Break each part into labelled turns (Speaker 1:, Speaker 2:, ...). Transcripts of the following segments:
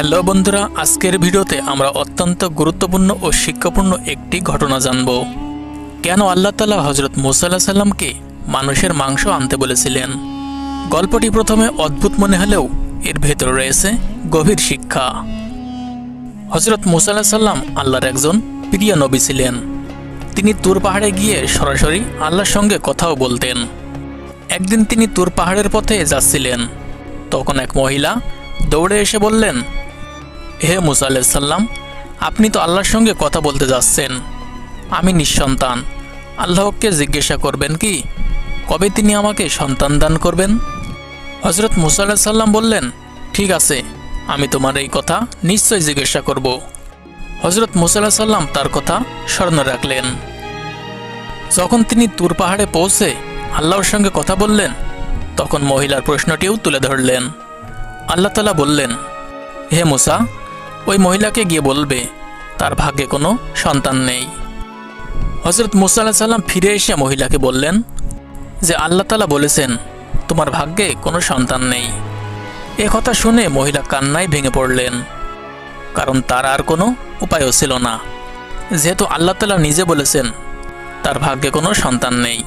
Speaker 1: Hello বন্ধুরা, আজকের ভিডিওতে আমরা অত্যন্ত গুরুত্বপূর্ণ ও শিক্ষাপূর্ণ একটি ঘটনা জানব। কেন আল্লাহ তাআলা হযরত মূসা আলাইহিস সালামকে মানুষের মাংস আনতে বলেছিলেন। গল্পটি প্রথমে অদ্ভুত মনে হলেও এর ভেতরে রয়েছে গভীর শিক্ষা। হযরত মূসা আলাইহিস সালাম আল্লাহর একজন প্রিয় নবী ছিলেন। তিনি তুর পাহাড়ে গিয়ে সরাসরি আল্লাহর সঙ্গে কথাও বলতেন। একদিন তিনি তুর পাহাড়ের পথে যাচ্ছিলেন। তখন এক মহিলা দৌড়ে এসে বললেন, হে মূসা আলাইহিস সালাম, আপনি তো আল্লাহর সঙ্গে কথা বলতে যাচ্ছেন। আমি নিঃসন্তান। আল্লাহকে জিজ্ঞাসা করবেন কি কবে তিনি আমাকে সন্তান দান করবেন। হযরত মূসা আলাইহিস সালাম বললেন, ঠিক আছে, আমি তোমার এই কথা নিশ্চয় জিজ্ঞাসা করব। হযরত মূসা আলাইহিস সালাম তার কথা স্মরণে রাখলেন। যখন তিনি তুর পাহাড়ে পৌঁছে আল্লাহর সঙ্গে কথা বললেন, তখন মহিলার প্রশ্নটিও তুলে ধরলেন। আল্লাহ তাআলা বললেন, হে মূসা, ওই মহিলাকে গিয়ে বলবে তার ভাগ্যে কোনো সন্তান নেই। হযরত মূসা আলাইহিস সালাম ফিরে এসে মহিলাকে বললেন যে আল্লাহ তাআলা বলেছেন তোমার ভাগ্যে কোনো সন্তান নেই। এ কথা শুনে মহিলা কান্নায় ভেঙে পড়লেন, কারণ তার আর কোনো উপায়ও ছিল না, যেহেতু আল্লাহ তাআলা নিজে বলেছেন তার ভাগ্যে কোনো সন্তান নেই।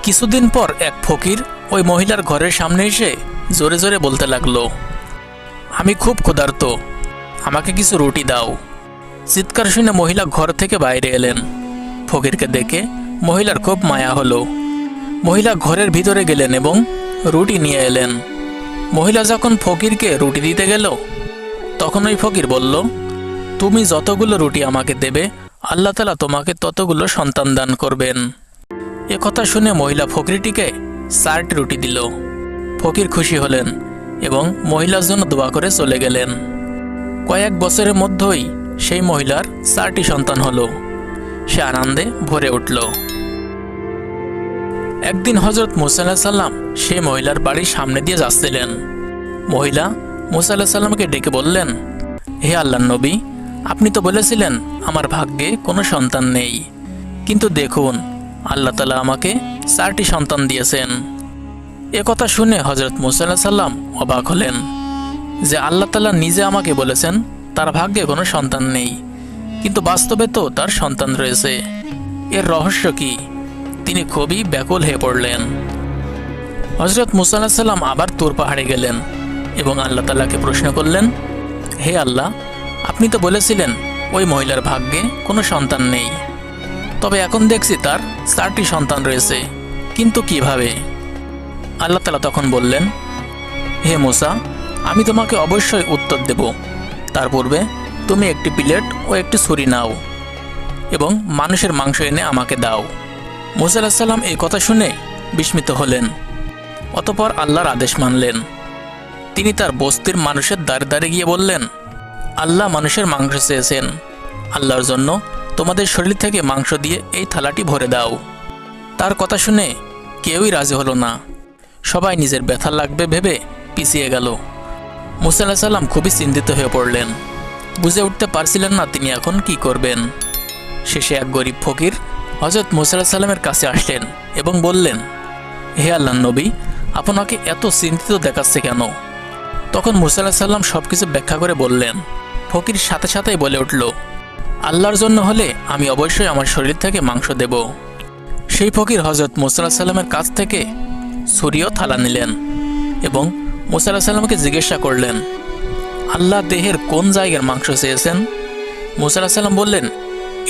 Speaker 1: কিছুদিন পর এক ফকির ওই মহিলার ঘরের সামনে এসে জোরে জোরে বলতে লাগলো, আমি খুব ক্ষুধার্ত, আমাকে কিছু রুটি দাও। চিৎকার শুনে মহিলা ঘর থেকে বাইরে এলেন। ফকিরকে দেখে মহিলার খুব মায়া হলো। মহিলা ঘরের ভিতরে গেলেন এবং রুটি নিয়ে এলেন। মহিলা যখন ফকিরকে রুটি দিতে গেল, তখন ওই ফকির বলল, তুমি যতগুলো রুটি আমাকে দেবে আল্লাহ তাআলা তোমাকে ততগুলো সন্তান দান করবেন। এ কথা শুনে মহিলা ফকিরটিকে 4টি রুটি দিল। ফকির খুশি হলেন এবং মহিলার জন্য দোয়া করে চলে গেলেন। কয়েক বছরের মধ্যেই সেই মহিলার 4টি সন্তান হলো। সে আনন্দে ভরে উঠল। একদিন হযরত মূসা আলাইহিস সালাম সেই মহিলার বাড়ির সামনে দিয়ে যাচ্ছিলেন। মহিলা মূসা আলাইহিস সালামকে ডেকে বললেন, হে আল্লাহর নবী, আপনি তো বলেছিলেন আমার ভাগ্যে কোনো সন্তান নেই, কিন্তু দেখুন আল্লাহ তাআলা আমাকে 4টি সন্তান দিয়েছেন। এ কথা শুনে হযরত মূসা আলাইহিস সালাম অবাক হলেন যে আল্লাহ তাআলা নিজে আমাকে বলেছেন তার ভাগ্যে কোনো সন্তান নেই, কিন্তু বাস্তবে তো তার সন্তান রয়েছে। এর রহস্য কি? তিনি খুবই ব্যাকুল হয়ে পড়লেন। হযরত মূসা আলাইহিস সালাম আবার তুর পাহাড়ে গেলেন এবং আল্লাহ তাআলাকে প্রশ্ন করলেন, হে আল্লাহ, আপনি তো বলেছিলেন ওই মহিলার ভাগ্যে কোনো সন্তান নেই, তবে এখন দেখছি তার 4টি সন্তান রয়েছে, কিন্তু কিভাবে? আল্লাহ তাআলা তখন বললেন, হে মূসা, আমি তোমাকে অবশ্যই উত্তর দেব। তার পূর্বে তুমি একটি প্লেট ও একটি ছুরি নাও এবং মানুষের মাংস এনে আমাকে দাও। মূসা আলাইহিস সালাম এই কথা শুনে বিস্মিত হলেন। অতঃপর আল্লাহর আদেশ মানলেন। তিনি তার বস্তির মানুষের দ্বারে দ্বারে গিয়ে বললেন, আল্লাহ মানুষের মাংস চেয়েছেন, আল্লাহর জন্য তোমাদের শরীর থেকে মাংস দিয়ে এই থালাটি ভরে দাও। তার কথা শুনে কেউই রাজি হলো না। সবাই নিজের ব্যথা লাগবে ভেবে পিছিয়ে গেল। মূসা আলাইহিস সালাম খুবই চিন্তিত হয়ে পড়লেন। বুঝে উঠতে পারছিলেন না তিনি এখন কি করবেন। শেষে এক গরিব ফকির হযরত মূসা আলাইহিস সালামের কাছে আসলেন এবং বললেন, হে আল্লাহর নবী, আপনাকে এত চিন্তিত দেখাচ্ছে কেন? তখন মূসা আলাইহিস সালাম সবকিছু ব্যাখ্যা করে বললেন। ফকির সাথে সাথেই বলে উঠল, আল্লাহর জন্য হলে আমি অবশ্যই আমার শরীর থেকে মাংস দেব। সেই ফকির হযরত মূসা আলাইহিস সালামের কাছ থেকে ছুরি ও থালা নিলেন এবং মূসা আলাইহিস সালামকে জিজ্ঞাসা করলেন, আল্লাহ দেহের কোন জায়গার মাংস চেয়েছেন? মূসা আলাইহিস সালাম বললেন,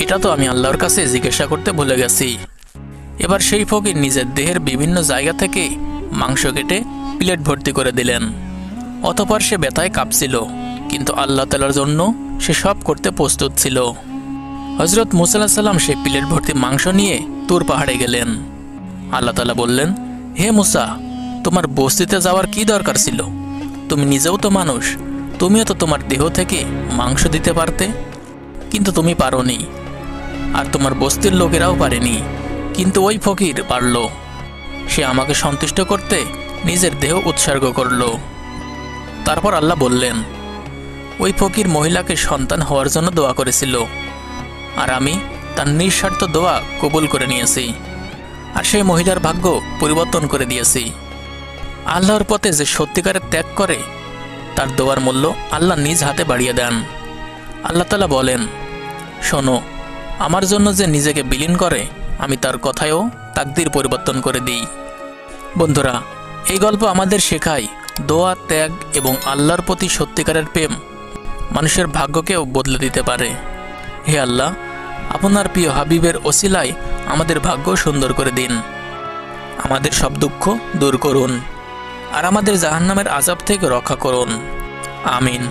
Speaker 1: এটা তো আমি আল্লাহর কাছে জিজ্ঞাসা করতে ভুলে গেছি। এবার সেই ফকির নিজের দেহের বিভিন্ন জায়গা থেকে মাংস কেটে প্লেট ভর্তি করে দিলেন। অতঃপর সে ব্যথায় কাঁপছিল, কিন্তু আল্লাহ তাআলার জন্য সে সব করতে প্রস্তুত ছিল। হযরত মূসা আলাইহিস সালাম সেই প্লেট ভর্তি মাংস নিয়ে তুর পাহাড়ে গেলেন। আল্লাহ তাআলা বললেন, হে মূসা, তোমার বস্তিতে যাওয়ার কি দরকার ছিল? তুমি নিজেও তো মানুষ, তুমিও তো তোমার দেহ থেকে মাংস দিতে পারতে, কিন্তু তুমি পারোনি, আর তোমার বস্তির লোকেরাও পারেনি, কিন্তু ওই ফকির পারল। সে আমাকে সন্তুষ্ট করতে নিজের দেহ উৎসর্গ করল। তারপর আল্লাহ বললেন, ওই ফকির মহিলাকে সন্তান হওয়ার জন্য দোয়া করেছিল, আর আমি তার নিঃস্বার্থ দোয়া কবুল করে নিয়েছি, আর সেই মহিলার ভাগ্য পরিবর্তন করে দিয়েছি। আল্লাহর পথে যে সত্যিকারের ত্যাগ করে তার দোয়ার মূল্য আল্লাহ নিজ হাতে বাড়িয়ে দেন। আল্লাহ তাআলা বলেন, শোনো, আমার জন্য যে নিজেকে বিলীন করে আমি তার কথায়ও তাকদীর পরিবর্তন করে দিই। বন্ধুরা, এই গল্প আমাদের শেখায় দোয়া, ত্যাগ এবং আল্লাহর প্রতি সত্যিকারের প্রেম মানুষের ভাগ্যকেও বদলে দিতে পারে। হে আল্লাহ, আপনার প্রিয় হাবিবের ওসিলায় আমাদের ভাগ্য সুন্দর করে দিন, আমাদের সব দুঃখ দূর করুন, আর আমাদের জাহান্নামের আযাব থেকে রক্ষা করুন। আমিন।